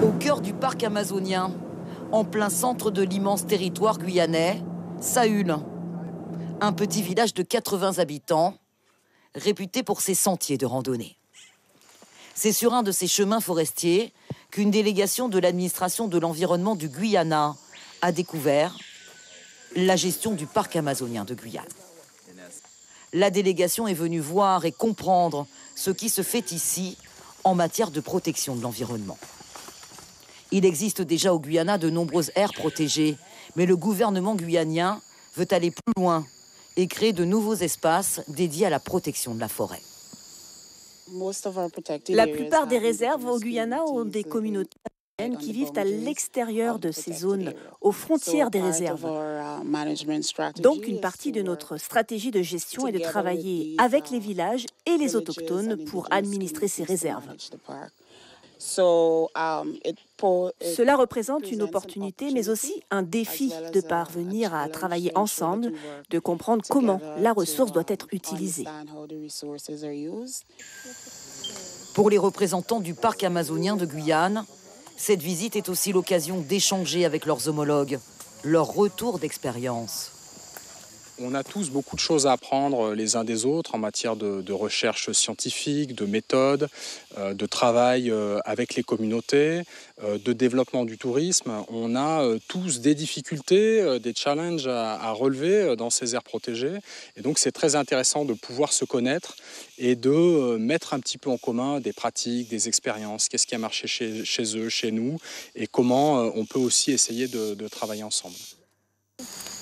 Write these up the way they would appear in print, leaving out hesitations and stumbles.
Au cœur du parc amazonien, en plein centre de l'immense territoire guyanais, Saül, un petit village de 80 habitants, réputé pour ses sentiers de randonnée. C'est sur un de ces chemins forestiers qu'une délégation de l'administration de l'environnement du Guyana a découvert la gestion du parc amazonien de Guyane. La délégation est venue voir et comprendre ce qui se fait ici en matière de protection de l'environnement. Il existe déjà au Guyana de nombreuses aires protégées, mais le gouvernement guyanien veut aller plus loin et créer de nouveaux espaces dédiés à la protection de la forêt. La plupart des réserves au Guyana ont des communautés qui vivent à l'extérieur de ces zones, aux frontières des réserves. Donc, une partie de notre stratégie de gestion est de travailler avec les villages et les autochtones pour administrer ces réserves. Cela représente une opportunité, mais aussi un défi de parvenir à travailler ensemble, de comprendre comment la ressource doit être utilisée. Pour les représentants du parc amazonien de Guyane, cette visite est aussi l'occasion d'échanger avec leurs homologues, leur retour d'expérience. On a tous beaucoup de choses à apprendre les uns des autres en matière de recherche scientifique, de méthode, de travail avec les communautés, de développement du tourisme. On a tous des difficultés, des challenges à relever dans ces aires protégées. Et donc c'est très intéressant de pouvoir se connaître et de mettre un petit peu en commun des pratiques, des expériences, qu'est-ce qui a marché chez eux, chez nous, et comment on peut aussi essayer de travailler ensemble.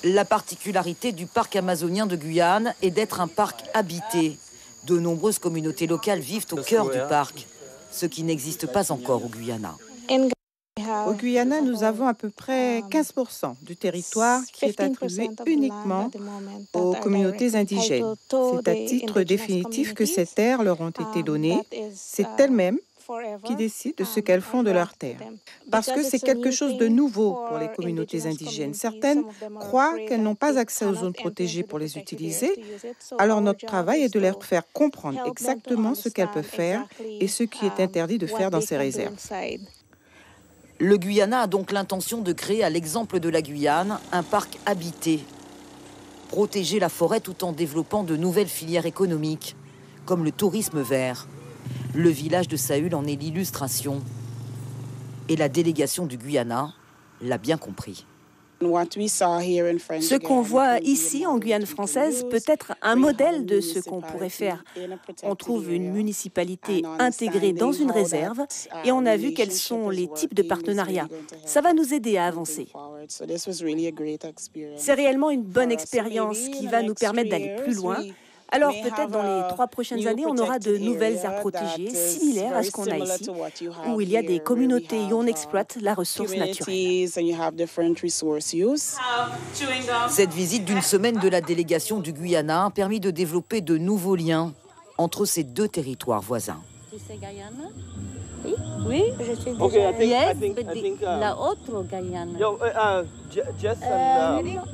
La particularité du parc amazonien de Guyane est d'être un parc habité. De nombreuses communautés locales vivent au cœur du parc, ce qui n'existe pas encore au Guyana. Au Guyana, nous avons à peu près 15% du territoire qui est attribué uniquement aux communautés indigènes. C'est à titre définitif que ces terres leur ont été données. C'est elles-mêmes qui décident de ce qu'elles font de leurs terres. Parce que c'est quelque chose de nouveau pour les communautés indigènes. Certaines croient qu'elles n'ont pas accès aux zones protégées pour les utiliser. Alors notre travail est de leur faire comprendre exactement ce qu'elles peuvent faire et ce qui est interdit de faire dans ces réserves. Le Guyana a donc l'intention de créer, à l'exemple de la Guyane, un parc habité. Protéger la forêt tout en développant de nouvelles filières économiques, comme le tourisme vert. Le village de Saül en est l'illustration. Et la délégation du Guyana l'a bien compris. Ce qu'on voit ici en Guyane française peut être un modèle de ce qu'on pourrait faire. On trouve une municipalité intégrée dans une réserve et on a vu quels sont les types de partenariats. Ça va nous aider à avancer. C'est réellement une bonne expérience qui va nous permettre d'aller plus loin. Alors peut-être dans les 3 prochaines années, on aura de nouvelles aires protégées similaires à ce qu'on a ici, où il y a des communautés et on exploite la ressource naturelle. Cette visite d'une semaine de la délégation du Guyana a permis de développer de nouveaux liens entre ces deux territoires voisins. Oui, je suis déjà... La autre Guyane.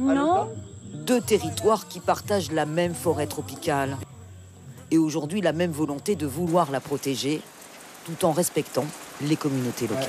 Non. Deux territoires qui partagent la même forêt tropicale et aujourd'hui la même volonté de vouloir la protéger tout en respectant les communautés locales.